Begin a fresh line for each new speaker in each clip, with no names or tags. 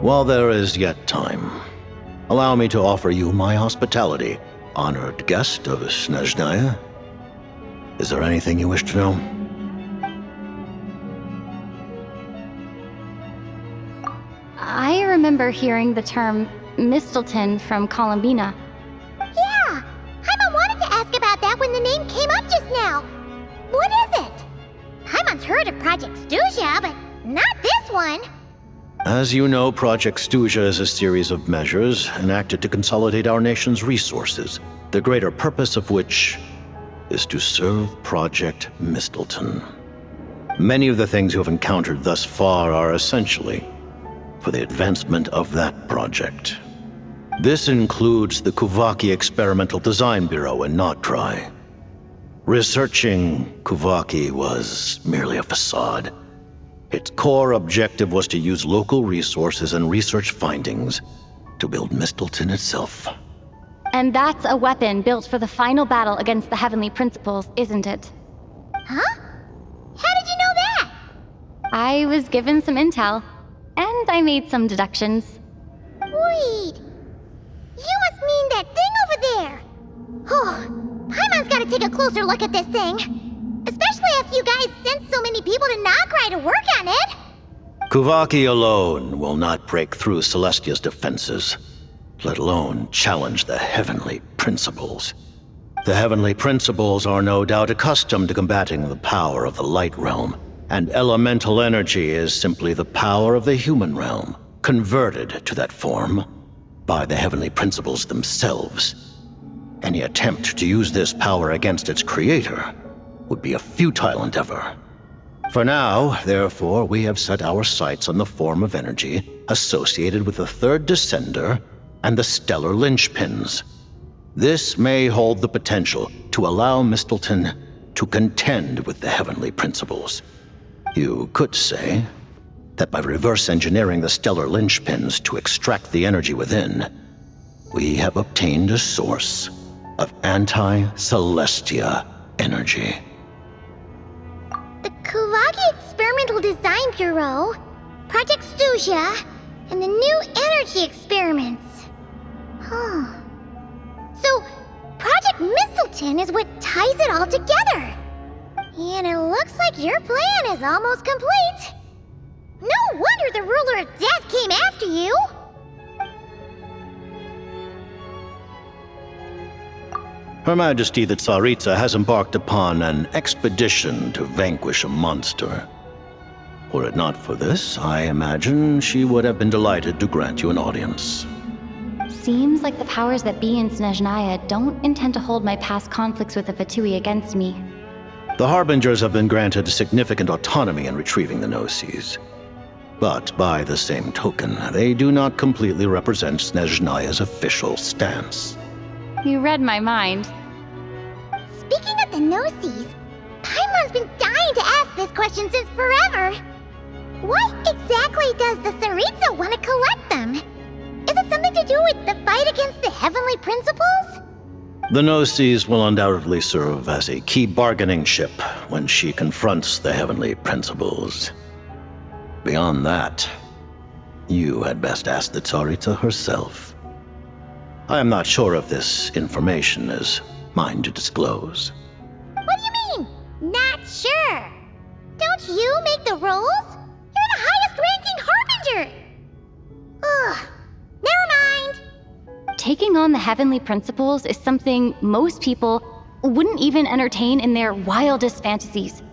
While there is yet time, allow me to offer you my hospitality, honored guest of Snezhnaya. Is there anything you wish to know?
I remember hearing the term Mistleton from Columbina.
Yeah! Paimon wanted to ask about that when the name came up just now. What is it? Paimon's heard of Project Stuja, but not this one.
As you know, Project Stuja is a series of measures enacted to consolidate our nation's resources, the greater purpose of which is to serve Project Mistleton. Many of the things you have encountered thus far are essentially for the advancement of that project. This includes the Kuvaki Experimental Design Bureau in Notdry. Researching Kuvaki was merely a facade. Its core objective was to use local resources and research findings to build Mistleton itself.
And that's a weapon built for the final battle against the Heavenly Principles, isn't it?
Huh? How did you know that?
I was given some intel, and I made some deductions.
Wait. You must mean that thing over there. Oh, Paimon's gotta take a closer look at this thing. Especially after you guys sent so many people to Notdry to work on it.
Kuvaki alone will not break through Celestia's defenses, let alone challenge the Heavenly Principles. The Heavenly Principles are no doubt accustomed to combating the power of the Light Realm, and elemental energy is simply the power of the human realm, converted to that form by the Heavenly Principles themselves. Any attempt to use this power against its creator would be a futile endeavor. For now, therefore, we have set our sights on the form of energy associated with the Third Descender and the Stellar Linchpins. This may hold the potential to allow Mistleton to contend with the Heavenly Principles. You could say that by reverse engineering the Stellar Linchpins to extract the energy within, we have obtained a source of anti-Celestia energy.
The Kuvaki Experimental Design Bureau, Project Stuja, and the new energy experiments. Huh. So, Project Mistleton is what ties it all together. And it looks like your plan is almost complete. No wonder the Ruler of Death came after you.
Her Majesty the Tsaritsa has embarked upon an expedition to vanquish a monster. Were it not for this, I imagine she would have been delighted to grant you an audience.
Seems like the powers that be in Snezhnaya don't intend to hold my past conflicts with the Fatui against me.
The Harbingers have been granted significant autonomy in retrieving the Gnosis. But by the same token, they do not completely represent Snezhnaya's official stance.
You read my mind.
Speaking of the Gnosis, Paimon's been dying to ask this question since forever. Why exactly does the Tsaritsa want to collect them? Is it something to do with the fight against the Heavenly Principles?
The Gnosis will undoubtedly serve as a key bargaining chip when she confronts the Heavenly Principles. Beyond that, you had best ask the Tsaritsa herself. I am not sure if this information is mine to disclose.
What do you mean, not sure? Don't you make the rules? You're the highest-ranking Harbinger! Ugh, never mind.
Taking on the Heavenly Principles is something most people wouldn't even entertain in their wildest fantasies.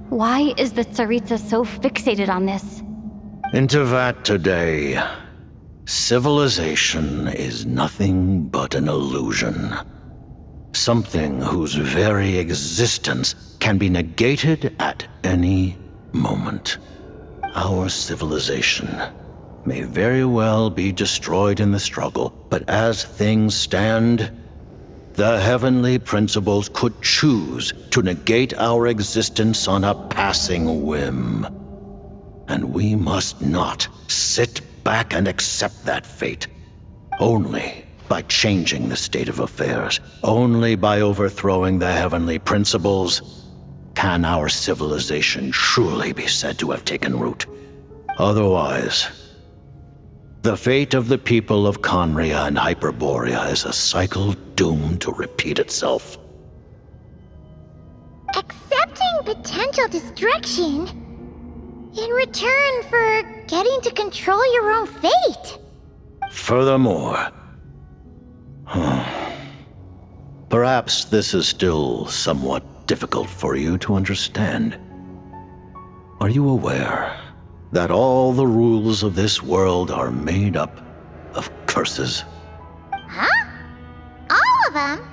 Why is the Tsaritsa so fixated on this?
Into that today, civilization is nothing but an illusion. Something whose very existence can be negated at any moment. Our civilization may very well be destroyed in the struggle, but as things stand, the Heavenly Principles could choose to negate our existence on a passing whim. And we must not sit back and accept that fate. Only by changing the state of affairs, only by overthrowing the Heavenly Principles, can our civilization truly be said to have taken root. Otherwise, The fate of the people of Conria and Hyperborea is a cycle doomed to repeat itself.
Accepting potential destruction in return for getting to control your own fate.
Furthermore, perhaps this is still somewhat difficult for you to understand. Are you aware that all the rules of this world are made up of curses?
Huh? All of them?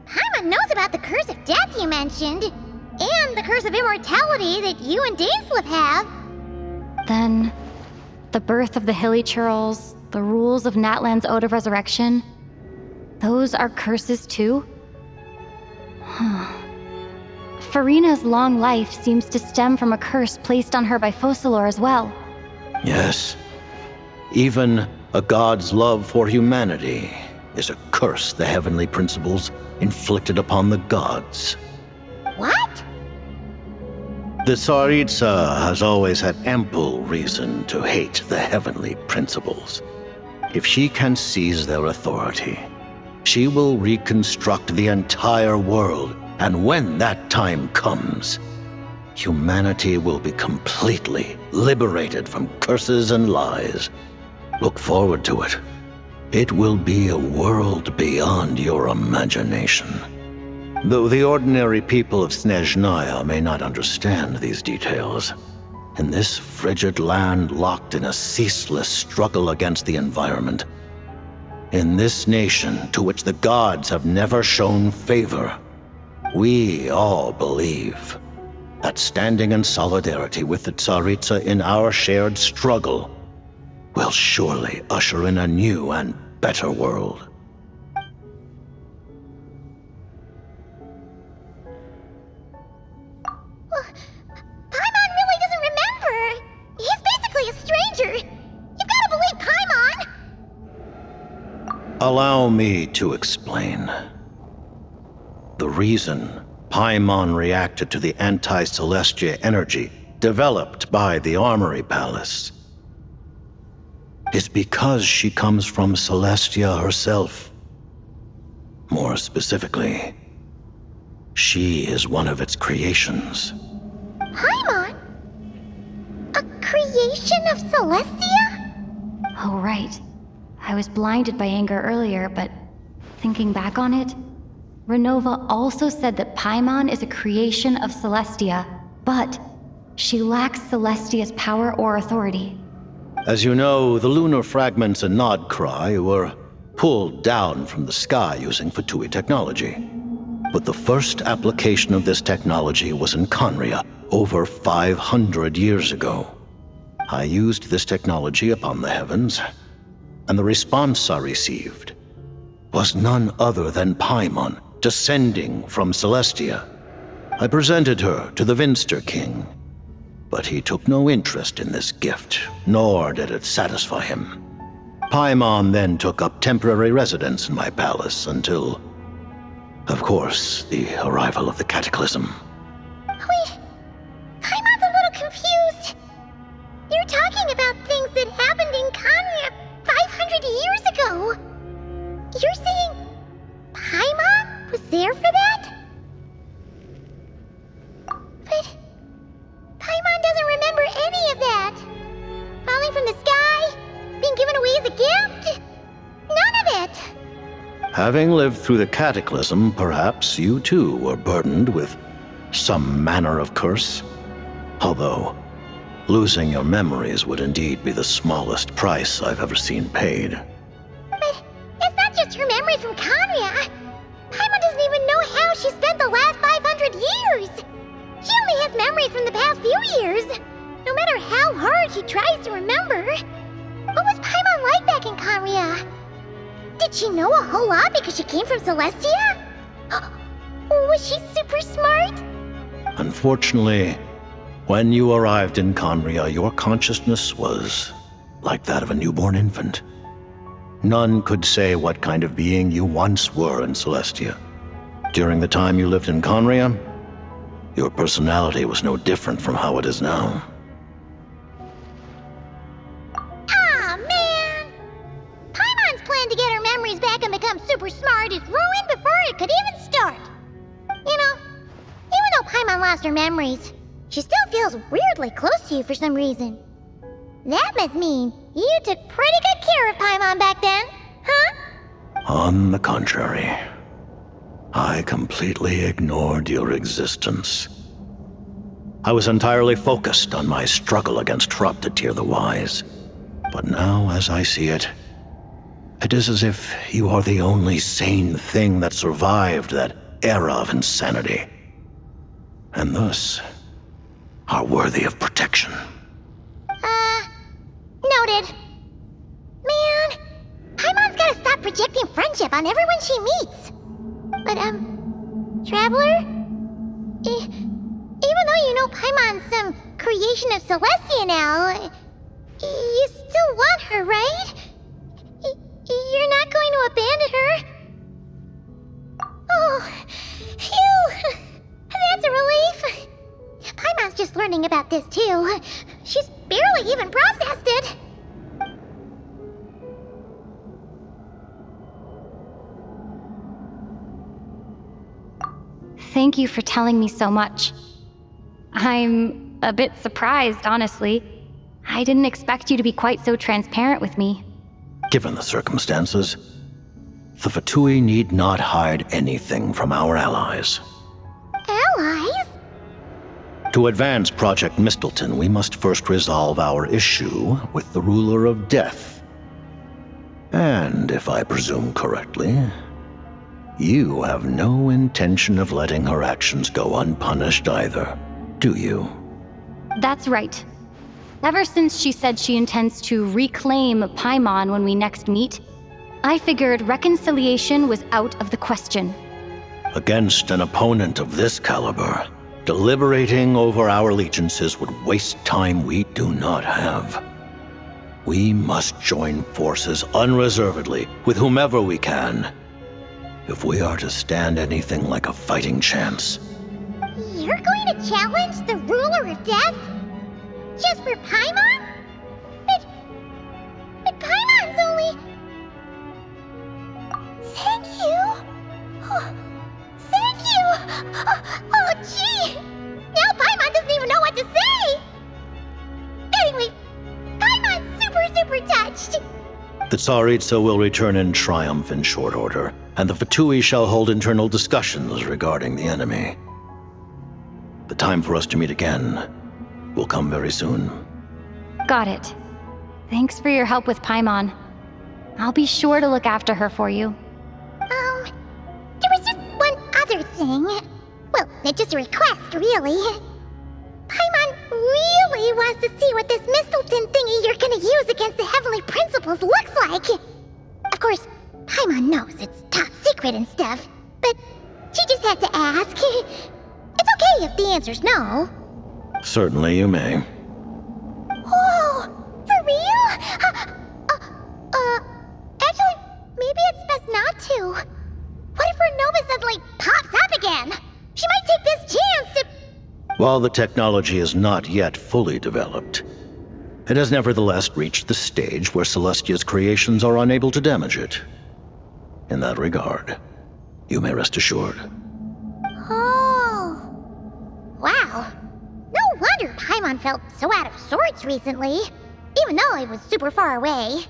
Paimon knows about the curse of death you mentioned, and the curse of immortality that you and Dainsleif have.
Then, the birth of the Hilly Churls, the rules of Natlan's Ode of Resurrection, those are curses too? Farina's long life seems to stem from a curse placed on her by Focalor as well.
Yes. Even a god's love for humanity is a curse the heavenly principles inflicted upon the gods.
What?
The Tsaritsa has always had ample reason to hate the heavenly principles. If she can seize their authority, she will reconstruct the entire world, and when that time comes, humanity will be completely liberated from curses and lies. Look forward to it. It will be a world beyond your imagination. Though the ordinary people of Snezhnaya may not understand these details, in this frigid land locked in a ceaseless struggle against the environment, in this nation to which the gods have never shown favor, we all believe that standing in solidarity with the Tsaritsa in our shared struggle will surely usher in a new and better world.
Paimon really doesn't remember. He's basically a stranger. You gotta believe Paimon.
Allow me to explain. The reason Paimon reacted to the anti-Celestia energy developed by the Armory Palace is because she comes from Celestia herself. More specifically, she is one of its creations.
Paimon? A creation of Celestia?
Oh, right. I was blinded by anger earlier, but thinking back on it, Renova also said that Paimon is a creation of Celestia, but she lacks Celestia's power or authority.
As you know, the lunar fragments in Nodcry were pulled down from the sky using Fatui technology. But the first application of this technology was in Conria over 500 years ago. I used this technology upon the heavens, and the response I received was none other than Paimon descending from Celestia. I presented her to the Vinster King, but he took no interest in this gift, nor did it satisfy him. Paimon then took up temporary residence in my palace until, of course, the arrival of the Cataclysm.
Wait, Paimon's a little confused. You're talking about things that happened in Conria 500 years ago. You're saying Paimon was there for that? But Paimon doesn't remember any of that. Falling from the sky, being given away as a gift, none of it.
Having lived through the Cataclysm, perhaps you too were burdened with some manner of curse. Although, losing your memories would indeed be the smallest price I've ever seen paid.
But it's not just her memory from Conria. Paimon doesn't even know how she spent the last 500 years. She only has memories from the past few years. No matter how hard she tries to remember. What was Paimon like back in Conria? Did she know a whole lot because she came from Celestia? Was she super smart?
Unfortunately, when you arrived in Conria, your consciousness was like that of a newborn infant. None could say what kind of being you once were in Celestia. During the time you lived in Conria, your personality was no different from how it is now.
Aw, man! become super smart is ruined before it could even start. You know, even though Paimon lost her memories, she still feels weirdly close to you for some reason. That must mean you took pretty good care of Paimon back then, huh?
On the contrary, I completely ignored your existence. I was entirely focused on my struggle against Troptatyr the Wise. But now, as I see it, it is as if you are the only sane thing that survived that era of insanity, and thus are worthy of protection.
Noted. Man, Paimon's gotta stop projecting friendship on everyone she meets. But, Traveler? Even though you know Paimon's some creation of Celestia now, you still want her, right? You're not going to abandon her? Oh, phew! That's a relief. Paimon's just learning about this too. She's barely even processed it.
Thank you for telling me so much. I'm a bit surprised, honestly. I didn't expect you to be quite so transparent with me.
Given the circumstances, the Fatui need not hide anything from our allies.
Allies?
To advance Project Mistleton, we must first resolve our issue with the Ruler of Death. And if I presume correctly, you have no intention of letting her actions go unpunished either, do you?
That's right. Ever since she said she intends to reclaim Paimon when we next meet, I figured reconciliation was out of the question.
Against an opponent of this caliber, deliberating over our allegiances would waste time we do not have. We must join forces unreservedly with whomever we can, if we are to stand anything like a fighting chance.
You're going to challenge the Ruler of Death? Just for Paimon? But Paimon's only... Thank you! Oh, thank you! Oh, gee! Now Paimon doesn't even know what to say! Anyway, Paimon's super touched!
The Tsaritsa will return in triumph in short order, and the Fatui shall hold internal discussions regarding the enemy. The time for us to meet again will come very soon.
Got it. Thanks for your help with Paimon. I'll be sure to look after her for you.
There was just one other thing. Well, it's just a request, really. Paimon really wants to see what this Mistleton thingy you're gonna use against the Heavenly Principles looks like. Of course, Paimon knows it's top secret and stuff, but she just had to ask. It's okay if the answer's no.
Certainly you may.
Whoa, for real? Actually, maybe it's best not to. What if Renova suddenly pops up again? She might take this chance to...
While the technology is not yet fully developed, it has nevertheless reached the stage where Celestia's creations are unable to damage it. In that regard, you may rest assured.
Oh. Wow. No wonder Paimon felt so out of sorts recently, even though it was super far away.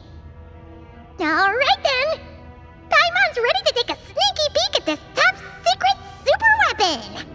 Alright then. Paimon's ready to take a sneaky peek at this top secret super weapon.